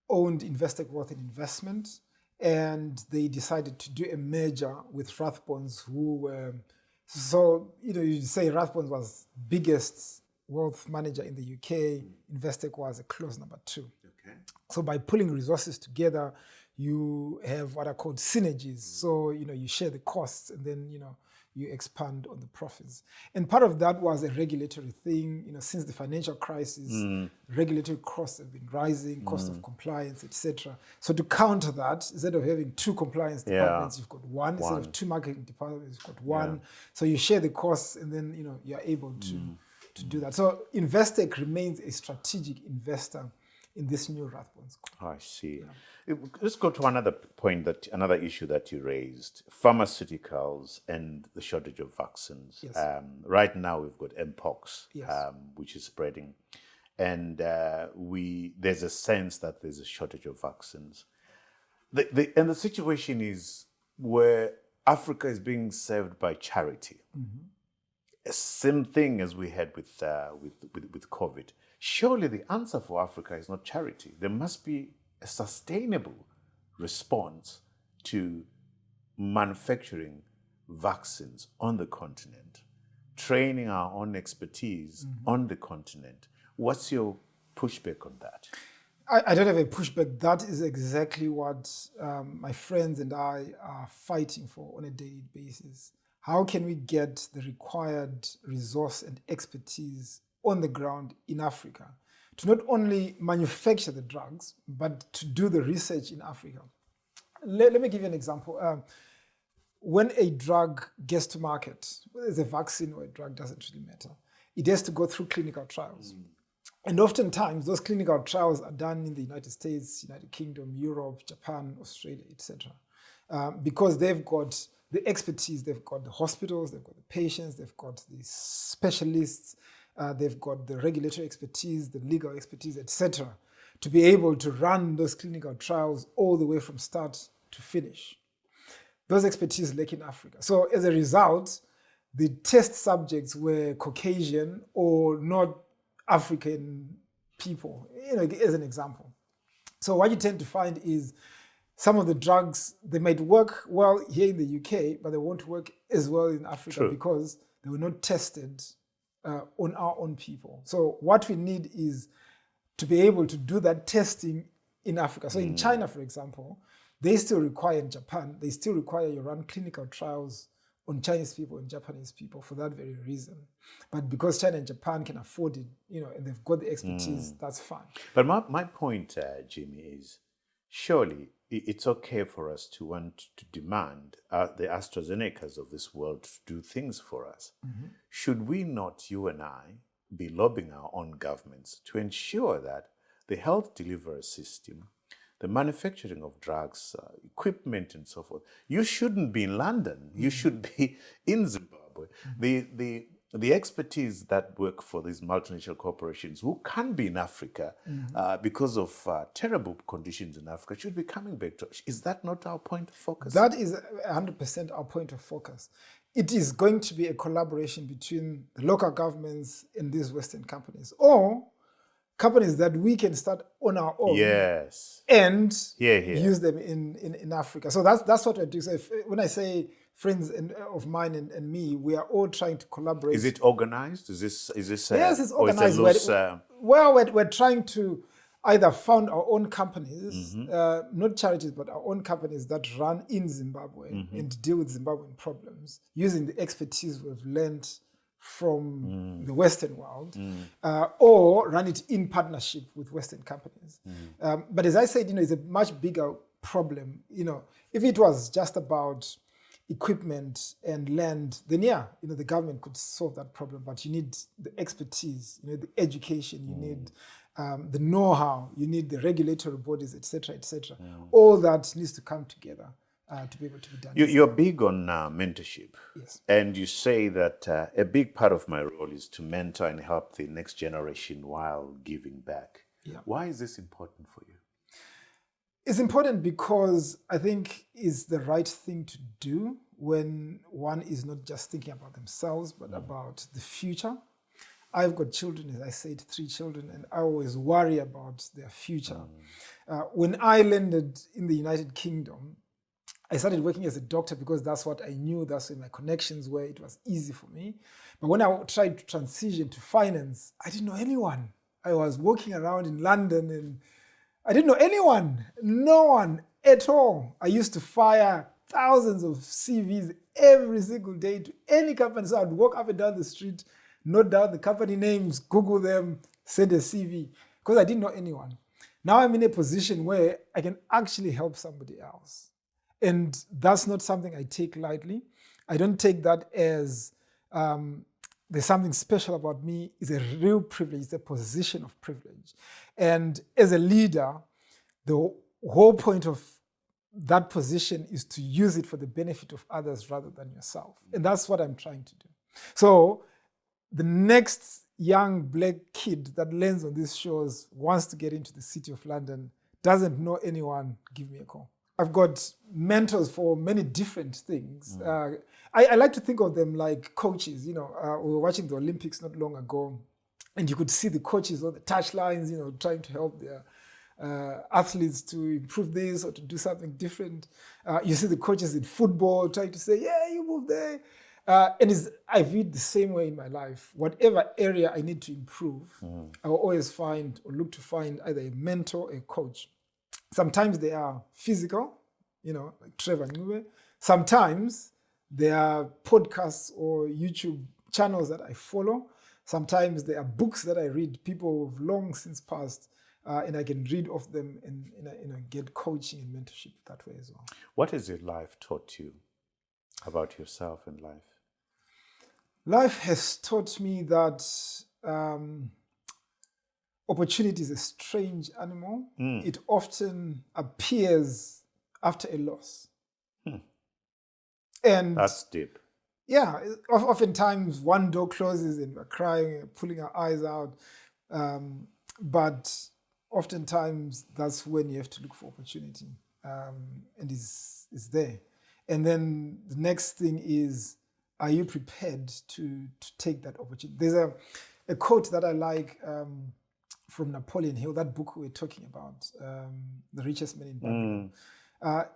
owned Investec Wealth and Investment, and they decided to do a merger with Rathbones, who were, you say Rathbones was biggest wealth manager in the UK. Investec was a close number 2. Okay. So by pulling resources together, you have what are called synergies. So, you share the costs and then, you expand on the profits. And part of that was a regulatory thing. Since the financial crisis, regulatory costs have been rising, cost of compliance, etc. So to counter that, instead of having 2 compliance departments, you've got one. Instead of 2 marketing departments, you've got one. So you share the costs and then, you're able to do that. So Investec remains a strategic investor in this new Rathbones. I see. Yeah. Let's go to another issue that you raised: pharmaceuticals and the shortage of vaccines. Yes. Right now, we've got mpox, yes. Which is spreading, and there's a sense that there's a shortage of vaccines. And the situation is where Africa is being served by charity. Same thing as we had with COVID. Surely the answer for Africa is not charity. There must be a sustainable response to manufacturing vaccines on the continent, training our own expertise on the continent. What's your pushback on that? I don't have a pushback. That is exactly what my friends and I are fighting for on a daily basis. How can we get the required resource and expertise on the ground in Africa to not only manufacture the drugs, but to do the research in Africa? Let me give you an example. When a drug gets to market, whether it's a vaccine or a drug, doesn't really matter. It has to go through clinical trials. And oftentimes, those clinical trials are done in the United States, United Kingdom, Europe, Japan, Australia, etc. Because they've got the expertise, they've got the hospitals, they've got the patients, they've got the specialists, they've got the regulatory expertise, the legal expertise, etc., to be able to run those clinical trials all the way from start to finish. Those expertise lack in Africa. So as a result, the test subjects were Caucasian or not African people, as an example. So what you tend to find is some of the drugs, they might work well here in the UK, but they won't work as well in Africa because they were not tested on our own people. So what we need is to be able to do that testing in Africa. So in China, for example, they still require, in Japan, they still require you run clinical trials on Chinese people and Japanese people for that very reason. But because China and Japan can afford it, and they've got the expertise, that's fine. But my point, Jimmy, is surely it's okay for us to want to demand the AstraZenecas of this world to do things for us. Should we not, you and I, be lobbying our own governments to ensure that the health delivery system, the manufacturing of drugs, equipment and so forth, you shouldn't be in London, you should be in Zimbabwe. The expertise that work for these multinational corporations who can be in Africa because of terrible conditions in Africa should be coming back to us. Is that not our point of focus? That is 100% our point of focus. It is going to be a collaboration between the local governments and these Western companies, or companies that we can start on our own and use them in Africa. So that's what I do. So when I say friends of mine and me, we are all trying to collaborate. Is it organized? Is this yes, it's organized. We're trying to either found our own companies, not charities, but our own companies that run in Zimbabwe and deal with Zimbabwean problems using the expertise we've learned from the Western world, or run it in partnership with Western companies. But as I said, it's a much bigger problem. If it was just about equipment and land, then the government could solve that problem. But you need the expertise, the education, you need the know-how, you need the regulatory bodies, etc., etc. All that needs to come together to be able to be done. You're big on mentorship. Yes. And you say that a big part of my role is to mentor and help the next generation while giving back. Yeah. Why is this important for you? It's important because I think it's the right thing to do when one is not just thinking about themselves, but about the future. I've got children, as I said, 3 children, and I always worry about their future. When I landed in the United Kingdom, I started working as a doctor because that's what I knew, that's where my connections were, it was easy for me. But when I tried to transition to finance, I didn't know anyone. I was walking around in London and I didn't know anyone, no one at all. I used to fire thousands of CVs every single day to any company. So I'd walk up and down the street, note down the company names, Google them, send a CV, because I didn't know anyone. Now I'm in a position where I can actually help somebody else. And that's not something I take lightly. I don't take that as there's something special about me. It's a real privilege. It's a position of privilege. And as a leader, the whole point of that position is to use it for the benefit of others rather than yourself. And that's what I'm trying to do. So the next young black kid that lands on these shores, wants to get into the city of London, doesn't know anyone, give me a call. I've got mentors for many different things. I like to think of them like coaches. We were watching the Olympics not long ago, and you could see the coaches on the touchlines, trying to help their athletes to improve this or to do something different. You see the coaches in football trying to say, yeah, you move there. And I view it the same way in my life. Whatever area I need to improve, I will always find or look to find either a mentor or a coach. Sometimes they are physical, like Trevor Ncube. Sometimes there are podcasts or YouTube channels that I follow. Sometimes there are books that I read, people who've long since passed, and I can read off them and get coaching and mentorship that way as well. What has your life taught you about yourself and life? Life has taught me that opportunity is a strange animal. It often appears after a loss. And that's deep. Yeah, oftentimes one door closes and we're crying, pulling our eyes out. But oftentimes that's when you have to look for opportunity. And it's there. And then the next thing is, are you prepared to take that opportunity? There's a quote that I like from Napoleon Hill, that book we were talking about, The Richest Man in Babylon.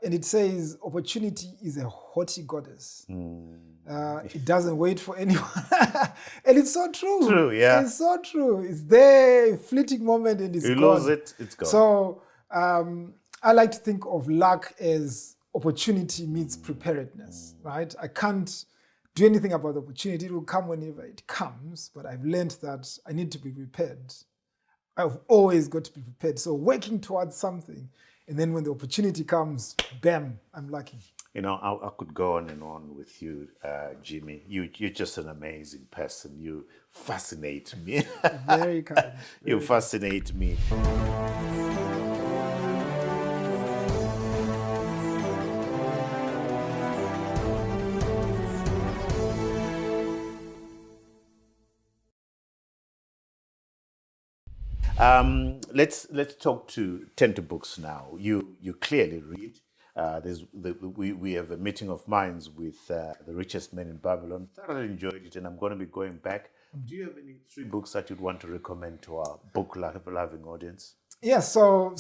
And it says, opportunity is a haughty goddess. It doesn't wait for anyone. And it's so true. True, yeah. It's so true. It's there, a fleeting moment, and it's gone. You lose it, it's gone. So I like to think of luck as opportunity meets preparedness, right? I can't do anything about the opportunity. It will come whenever it comes, but I've learned that I need to be prepared. I've always got to be prepared. So working towards something, and then when the opportunity comes, bam, I'm lucky. I could go on and on with you, Jimmy. You're just an amazing person. You fascinate me. Very kind. You fascinate me. Let's turn to books now. You clearly read. We have a meeting of minds with The Richest Man in Babylon. Thoroughly enjoyed it, and I'm going to be going back. Do you have any 3 books that you'd want to recommend to our book-loving audience? Yes, so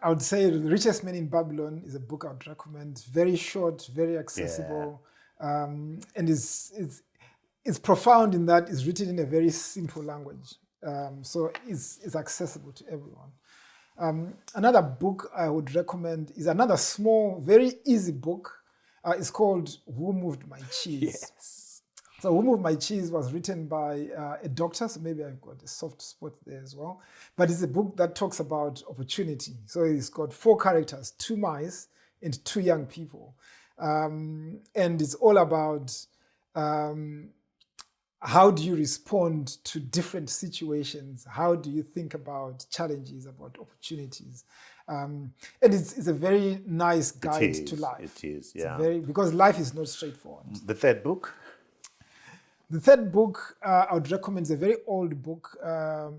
I would say The Richest Man in Babylon is a book I would recommend. Very short, very accessible, and it's profound in that it's written in a very simple language. So it's accessible to everyone. Another book I would recommend is another small, very easy book. It's called Who Moved My Cheese? Yes. So Who Moved My Cheese was written by a doctor, so maybe I've got a soft spot there as well. But it's a book that talks about opportunity. So it's got 4 characters, 2 mice and 2 young people. And it's all about how do you respond to different situations? How do you think about challenges, about opportunities? And it's a very nice guide to life. It is, yeah. Because life is not straightforward. The third book? The third book I would recommend is a very old book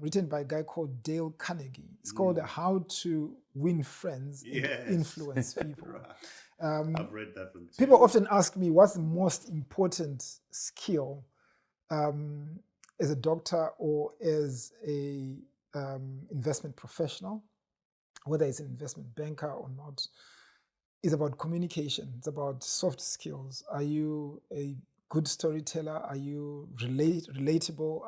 written by a guy called Dale Carnegie. It's called How to Win Friends and Influence People. Right. I've read that one too. People often ask me, what's the most important skill as a doctor or as a investment professional, whether it's an investment banker or not, is about communication. It's about soft skills. Are you a good storyteller? Are you relatable?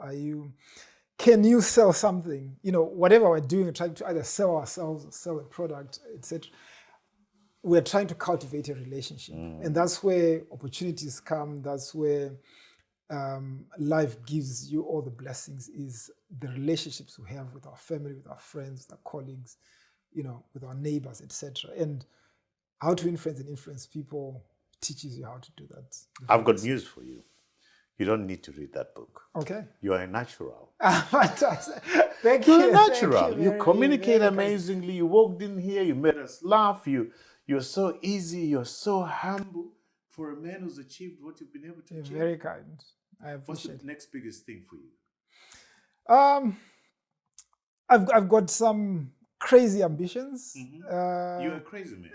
Can you sell something? Whatever we're doing, we're trying to either sell ourselves or sell a product, etc. We're trying to cultivate a relationship. And that's where opportunities come. That's where life gives you all the blessings, is the relationships we have with our family, with our friends, with our colleagues, with our neighbors, etc. And How to Win Friends and Influence People teaches you how to do that. I've got news for you. You don't need to read that book. Okay. You are a natural. Fantastic. Thank you. You're a natural. You communicate amazingly. You walked in here. You made us laugh. You're so easy. You're so humble. For a man who's achieved what you've been able to achieve. Very kind. I appreciate What's the next biggest thing for you? I've got some crazy ambitions. You're a crazy man.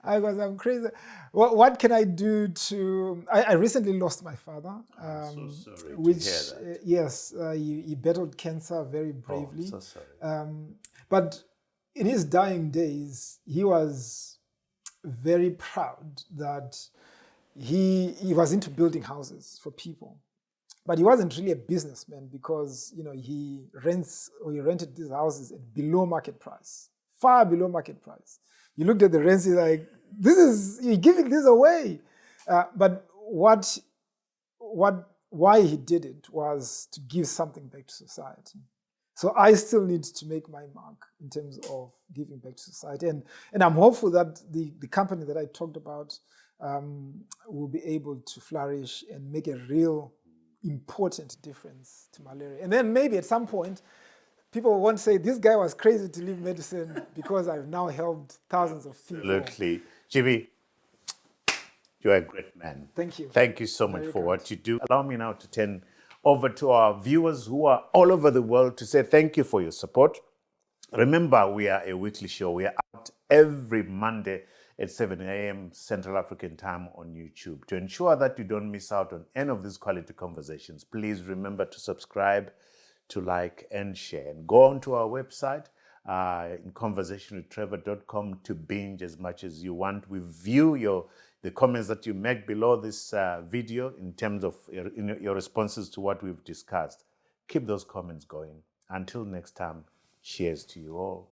I got some crazy. What can I do to? I recently lost my father. I'm so sorry to hear that. Yes, he battled cancer very bravely. Oh, so sorry. But in his dying days, he was very proud that he was into building houses for people. But he wasn't really a businessman because he rented these houses at below market price, far below market price. You looked at the rents, you're like, you're giving this away. But why he did it was to give something back to society. So I still need to make my mark in terms of giving back to society. And I'm hopeful that the company that I talked about will be able to flourish and make a real important difference to malaria. And then maybe at some point, people won't say, this guy was crazy to leave medicine because I've now helped thousands of people. Absolutely. Jimmy, you're a great man. Thank you. Thank you so much for what you do. Allow me now to turn over to our viewers who are all over the world to say thank you for your support. Remember, we are a weekly show. We are out every Monday at 7 a.m. Central African time on YouTube. To ensure that you don't miss out on any of these quality conversations, please remember to subscribe, to like and share. And go onto our website, in conversationwithtrevor.com, to binge as much as you want. We view the comments that you make below this video in terms of your responses to what we've discussed. Keep those comments going. Until next time, cheers to you all.